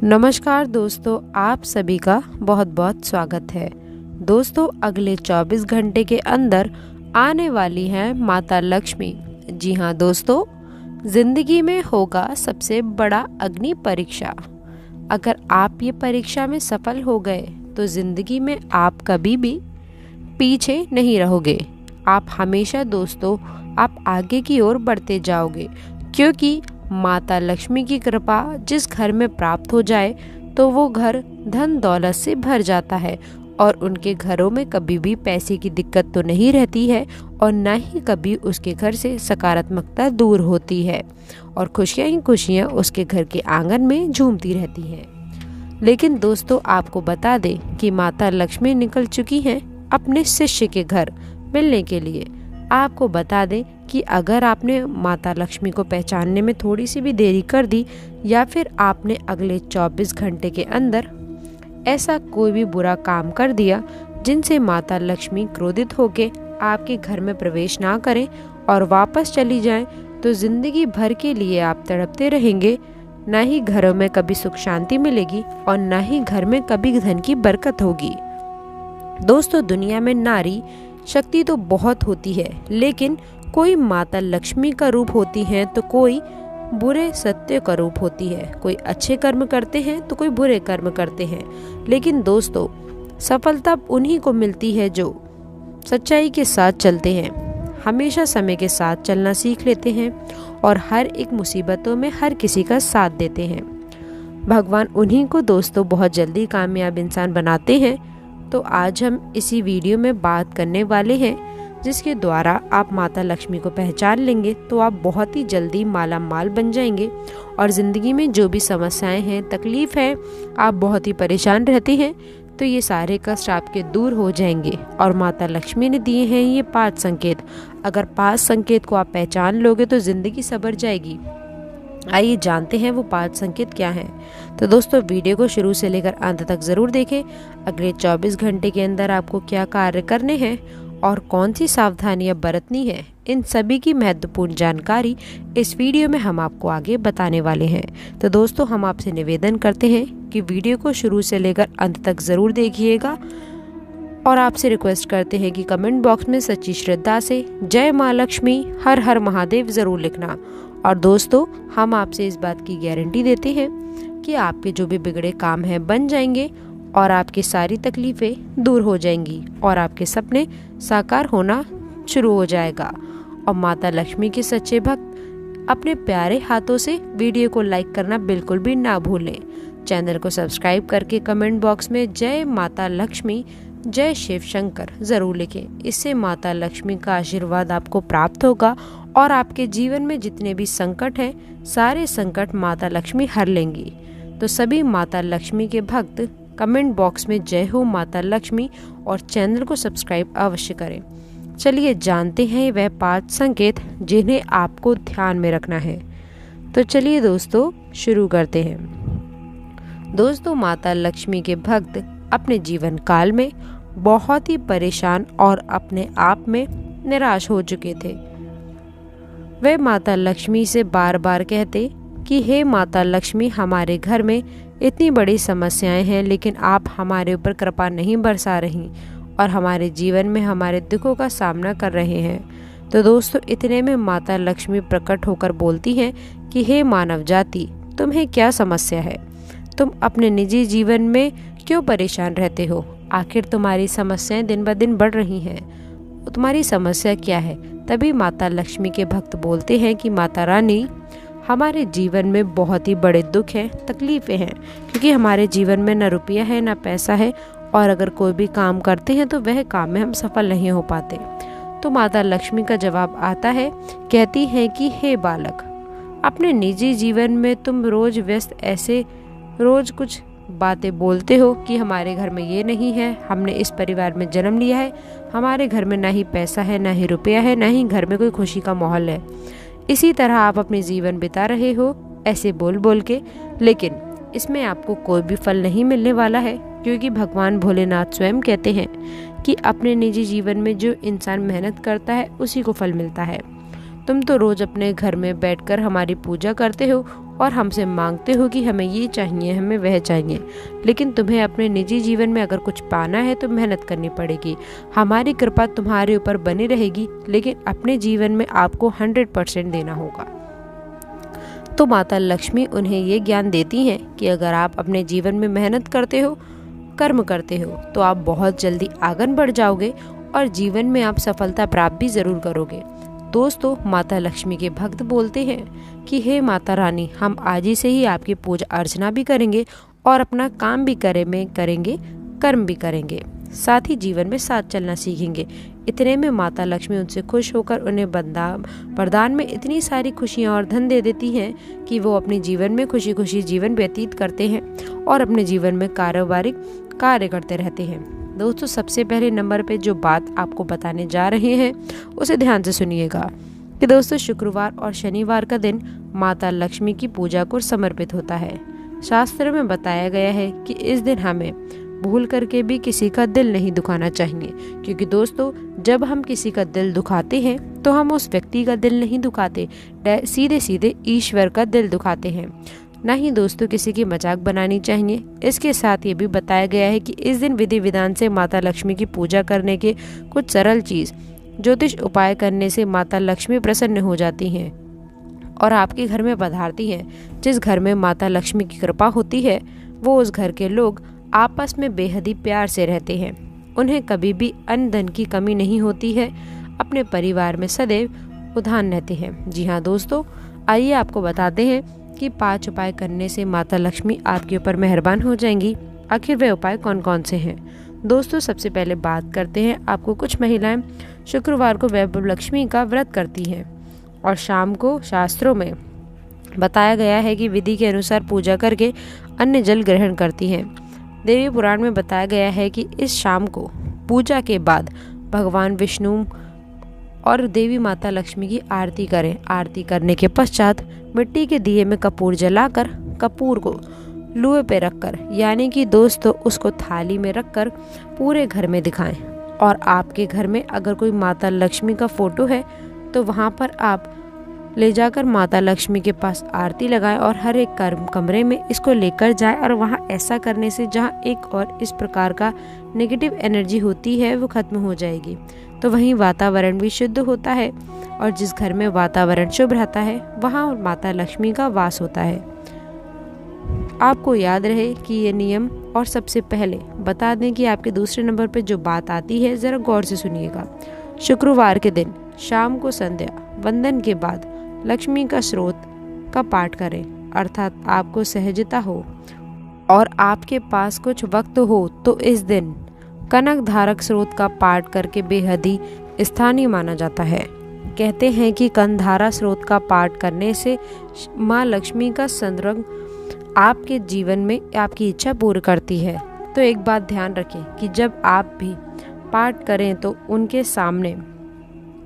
नमस्कार दोस्तों, आप सभी का बहुत बहुत स्वागत है। दोस्तों, अगले 24 घंटे के अंदर आने वाली हैं माता लक्ष्मी। जी हाँ दोस्तों, जिंदगी में होगा सबसे बड़ा अग्नि परीक्षा। अगर आप ये परीक्षा में सफल हो गए तो जिंदगी में आप कभी भी पीछे नहीं रहोगे। आप हमेशा दोस्तों आप आगे की ओर बढ़ते जाओगे, क्योंकि माता लक्ष्मी की कृपा जिस घर में प्राप्त हो जाए तो वो घर धन दौलत से भर जाता है और उनके घरों में कभी भी पैसे की दिक्कत तो नहीं रहती है और न ही कभी उसके घर से सकारात्मकता दूर होती है और खुशियां ही खुशियां उसके घर के आंगन में झूमती रहती हैं। लेकिन दोस्तों, आपको बता दें कि माता लक्ष्मी निकल चुकी हैं अपने शिष्य के घर मिलने के लिए। आपको बता दें कि अगर आपने माता लक्ष्मी को पहचानने में थोड़ी सी भी देरी कर दी या फिर आपने अगले 24 घंटे के अंदर ऐसा कोई भी बुरा काम कर दिया जिनसे माता लक्ष्मी क्रोधित होकर आपके घर में प्रवेश ना करें और वापस चली जाएं, तो जिंदगी भर के लिए आप तड़पते रहेंगे। न ही घरों में कभी सुख शांति मिलेगी और न ही घर में कभी धन की बरकत होगी। दोस्तों, दुनिया में नारी शक्ति तो बहुत होती है, लेकिन कोई माता लक्ष्मी का रूप होती है तो कोई बुरे सत्य का रूप होती है। कोई अच्छे कर्म करते हैं तो कोई बुरे कर्म करते हैं। लेकिन दोस्तों, सफलता उन्हीं को मिलती है जो सच्चाई के साथ चलते हैं, हमेशा समय के साथ चलना सीख लेते हैं और हर एक मुसीबतों में हर किसी का साथ देते हैं। भगवान उन्हीं को दोस्तों बहुत जल्दी कामयाब इंसान बनाते हैं। तो आज हम इसी वीडियो में बात करने वाले हैं जिसके द्वारा आप माता लक्ष्मी को पहचान लेंगे तो आप बहुत ही जल्दी माला माल बन जाएंगे और ज़िंदगी में जो भी समस्याएं हैं, तकलीफ है, आप बहुत ही परेशान रहते हैं, तो ये सारे कष्ट आपके दूर हो जाएंगे। और माता लक्ष्मी ने दिए हैं ये 5 संकेत। अगर 5 संकेत को आप पहचान लोगे तो ज़िंदगी संवर जाएगी। आइए जानते हैं वो 5 संकेत क्या हैं। तो दोस्तों, वीडियो को शुरू से लेकर अंत तक ज़रूर देखें। अगले 24 घंटे के अंदर आपको क्या कार्य करने हैं और कौन सी सावधानियां बरतनी है, इन सभी की महत्वपूर्ण जानकारी इस वीडियो में हम आपको आगे बताने वाले हैं। तो दोस्तों, हम आपसे निवेदन करते हैं कि वीडियो को शुरू से लेकर अंत तक ज़रूर देखिएगा और आपसे रिक्वेस्ट करते हैं कि कमेंट बॉक्स में सच्ची श्रद्धा से जय माँ लक्ष्मी, हर हर महादेव ज़रूर लिखना। और दोस्तों, हम आपसे इस बात की गारंटी देते हैं कि आपके जो भी बिगड़े काम हैं बन जाएंगे और आपकी सारी तकलीफ़ें दूर हो जाएंगी और आपके सपने साकार होना शुरू हो जाएगा। और माता लक्ष्मी के सच्चे भक्त अपने प्यारे हाथों से वीडियो को लाइक करना बिल्कुल भी ना भूलें। चैनल को सब्सक्राइब करके कमेंट बॉक्स में जय माता लक्ष्मी, जय शिव शंकर ज़रूर लिखें। इससे माता लक्ष्मी का आशीर्वाद आपको प्राप्त होगा और आपके जीवन में जितने भी संकट हैं, सारे संकट माता लक्ष्मी हर लेंगी। तो सभी माता लक्ष्मी के भक्त कमेंट बॉक्स में जय हो माता लक्ष्मी और चैनल को सब्सक्राइब अवश्य करें। चलिए जानते हैं वह 5 संकेत जिन्हें आपको ध्यान में रखना है। तो चलिए दोस्तों शुरू करते हैं। दोस्तों, माता लक्ष्मी के भक्त अपने जीवन काल में बहुत ही परेशान और अपने आप में निराश हो चुके थे। वे माता लक्ष्मी से बार बार कहते कि हे माता लक्ष्मी, हमारे घर में इतनी बड़ी समस्याएं हैं, लेकिन आप हमारे ऊपर कृपा नहीं बरसा रही और हमारे जीवन में हमारे दुखों का सामना कर रहे हैं। तो दोस्तों, इतने में माता लक्ष्मी प्रकट होकर बोलती हैं कि हे मानव जाति, तुम्हें क्या समस्या है? तुम अपने निजी जीवन में क्यों परेशान रहते हो? आखिर तुम्हारी समस्याएं दिन ब दिन बढ़ रही हैं। तुम्हारी समस्या क्या है? तभी माता लक्ष्मी के भक्त बोलते हैं कि माता रानी, हमारे जीवन में बहुत ही बड़े दुख हैं, तकलीफ़ें हैं, क्योंकि हमारे जीवन में न रुपया है न पैसा है और अगर कोई भी काम करते हैं तो वह काम में हम सफल नहीं हो पाते। तो माता लक्ष्मी का जवाब आता है, कहती हैं कि हे बालक, अपने निजी जीवन में तुम रोज़ व्यस्त ऐसे रोज़ कुछ बातें बोलते हो कि हमारे घर में ये नहीं है, हमने इस परिवार में जन्म लिया है, हमारे घर में ना ही पैसा है, ना ही रुपया है, ना ही घर में कोई खुशी का माहौल है। इसी तरह आप अपने जीवन बिता रहे हो ऐसे बोल बोल के, लेकिन इसमें आपको कोई भी फल नहीं मिलने वाला है, क्योंकि भगवान भोलेनाथ स्वयं कहते हैं कि अपने निजी जीवन में जो इंसान मेहनत करता है उसी को फल मिलता है। तुम तो रोज़ अपने घर में बैठकर हमारी पूजा करते हो और हमसे मांगते हो कि हमें ये चाहिए, हमें वह चाहिए, लेकिन तुम्हें अपने निजी जीवन में अगर कुछ पाना है तो मेहनत करनी पड़ेगी। हमारी कृपा तुम्हारे ऊपर बनी रहेगी, लेकिन अपने जीवन में आपको 100% देना होगा। तो माता लक्ष्मी उन्हें ये ज्ञान देती हैं कि अगर आप अपने जीवन में मेहनत करते हो, कर्म करते हो, तो आप बहुत जल्दी आगे बढ़ जाओगे और जीवन में आप सफलता प्राप्त भी जरूर करोगे। दोस्तों, माता लक्ष्मी के भक्त बोलते हैं कि हे माता रानी, हम आज ही से ही आपकी पूजा अर्चना भी करेंगे और अपना काम भी करेंगे, कर्म भी करेंगे, साथ ही जीवन में साथ चलना सीखेंगे। इतने में माता लक्ष्मी उनसे खुश होकर उन्हें वरदान में इतनी सारी खुशियाँ और धन दे देती हैं कि वो अपने जीवन में खुशी खुशी जीवन व्यतीत करते हैं और अपने जीवन में कार्य करते रहते हैं। दोस्तों, सबसे पहले नंबर पे जो बात आपको बताने जा रहे हैं उसे ध्यान से सुनिएगा कि दोस्तों, शुक्रवार और शनिवार का दिन माता लक्ष्मी की पूजा को समर्पित होता है। शास्त्र में बताया गया है कि इस दिन हमें भूल करके भी किसी का दिल नहीं दुखाना चाहिए, क्योंकि दोस्तों, जब हम किसी का दिल दुखाते हैं तो हम उस व्यक्ति का दिल नहीं दुखाते, सीधे सीधे ईश्वर का दिल दुखाते हैं। ना ही दोस्तों किसी की मजाक बनानी चाहिए। इसके साथ ये भी बताया गया है कि इस दिन विधि विधान से माता लक्ष्मी की पूजा करने के कुछ सरल चीज ज्योतिष उपाय करने से माता लक्ष्मी प्रसन्न हो जाती हैं और आपके घर में पधारती हैं। जिस घर में माता लक्ष्मी की कृपा होती है वो उस घर के लोग आपस में बेहद ही प्यार से रहते हैं। उन्हें कभी भी अन्न धन की कमी नहीं होती है। अपने परिवार में सदैव उदान रहते हैं। जी हाँ दोस्तों, आइए आपको बताते हैं कि 5 उपाय करने से माता लक्ष्मी आपके ऊपर मेहरबान हो जाएंगी। आखिर वे उपाय कौन कौन से हैं? दोस्तों, सबसे पहले बात करते हैं, आपको कुछ महिलाएं शुक्रवार को वैभव लक्ष्मी का व्रत करती हैं और शाम को शास्त्रों में बताया गया है कि विधि के अनुसार पूजा करके अन्न जल ग्रहण करती हैं। देवी पुराण में बताया गया है कि इस शाम को पूजा के बाद भगवान विष्णु और देवी माता लक्ष्मी की आरती करें। आरती करने के पश्चात मिट्टी के दिए में कपूर जलाकर कपूर को लुए पे रखकर, यानी कि दोस्तों उसको थाली में रखकर पूरे घर में दिखाएं। और आपके घर में अगर कोई माता लक्ष्मी का फोटो है तो वहाँ पर आप ले जाकर माता लक्ष्मी के पास आरती लगाएं और हर एक कमरे में इसको लेकर जाएं। और वहाँ ऐसा करने से जहाँ एक और इस प्रकार का नेगेटिव एनर्जी होती है वो खत्म हो जाएगी, तो वहीं वातावरण भी शुद्ध होता है और जिस घर में वातावरण शुभ रहता है वहाँ माता लक्ष्मी का वास होता है। आपको याद रहे कि ये नियम। और सबसे पहले बता दें कि आपके दूसरे नंबर पर जो बात आती है जरा गौर से सुनिएगा। शुक्रवार के दिन शाम को संध्या वंदन के बाद लक्ष्मी का स्रोत का पाठ करें, अर्थात आपको सहजता हो और आपके पास कुछ वक्त हो तो इस दिन कनक धारक स्रोत का पाठ करके बेहद ही स्थानीय माना जाता है। कहते हैं कि कनधारा स्रोत का पाठ करने से माँ लक्ष्मी का संरंग आपके जीवन में आपकी इच्छा पूरी करती है। तो एक बात ध्यान रखें कि जब आप भी पाठ करें तो उनके सामने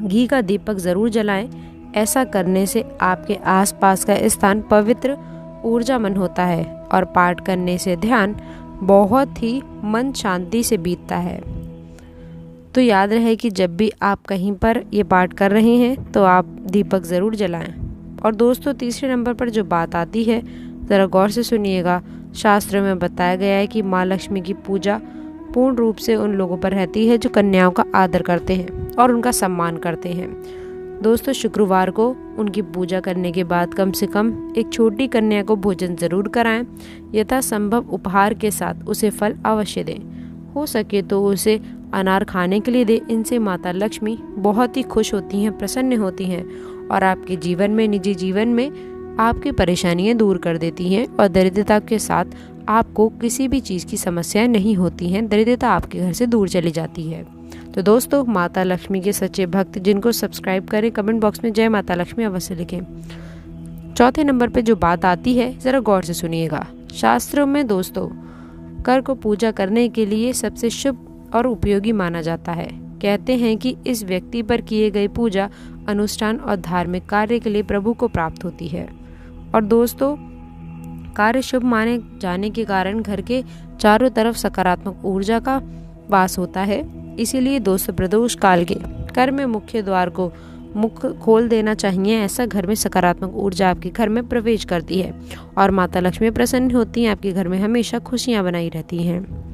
घी का दीपक जरूर जलाएं। ऐसा करने से आपके आसपास का स्थान पवित्र ऊर्जामन होता है और पाठ करने से ध्यान बहुत ही मन शांति से बीतता है। तो याद रहे कि जब भी आप कहीं पर ये पाठ कर रहे हैं तो आप दीपक ज़रूर जलाएं। और दोस्तों, तीसरे नंबर पर जो बात आती है ज़रा गौर से सुनिएगा। शास्त्र में बताया गया है कि माँ लक्ष्मी की पूजा पूर्ण रूप से उन लोगों पर रहती है जो कन्याओं का आदर करते हैं और उनका सम्मान करते हैं। दोस्तों, शुक्रवार को उनकी पूजा करने के बाद कम से कम एक छोटी कन्या को भोजन जरूर कराएं। यथासंभव उपहार के साथ उसे फल अवश्य दें। हो सके तो उसे अनार खाने के लिए दें। इनसे माता लक्ष्मी बहुत ही खुश होती हैं, प्रसन्न होती हैं और आपके जीवन में, निजी जीवन में आपकी परेशानियां दूर कर देती हैं और दरिद्रता के साथ आपको किसी भी चीज़ की समस्याएं नहीं होती हैं। दरिद्रता आपके घर से दूर चली जाती है। तो दोस्तों, माता लक्ष्मी के सच्चे भक्त जिनको सब्सक्राइब करें, कमेंट बॉक्स में जय माता लक्ष्मी अवश्य लिखें। चौथे नंबर पे जो बात आती है ज़रा गौर से सुनिएगा। शास्त्रों में दोस्तों कर को पूजा करने के लिए सबसे शुभ और उपयोगी माना जाता है। कहते हैं कि इस व्यक्ति पर किए गए पूजा अनुष्ठान और धार्मिक कार्य के लिए प्रभु को प्राप्त होती है। और दोस्तों, कार्य शुभ माने जाने के कारण घर के चारों तरफ सकारात्मक ऊर्जा का वास होता है। इसीलिए दोस्तों, प्रदोष काल के कर में मुख्य द्वार को मुख खोल देना चाहिए। ऐसा घर में सकारात्मक ऊर्जा आपके घर में प्रवेश करती है और माता लक्ष्मी प्रसन्न होती हैं। आपके घर में हमेशा खुशियाँ बनाई रहती हैं।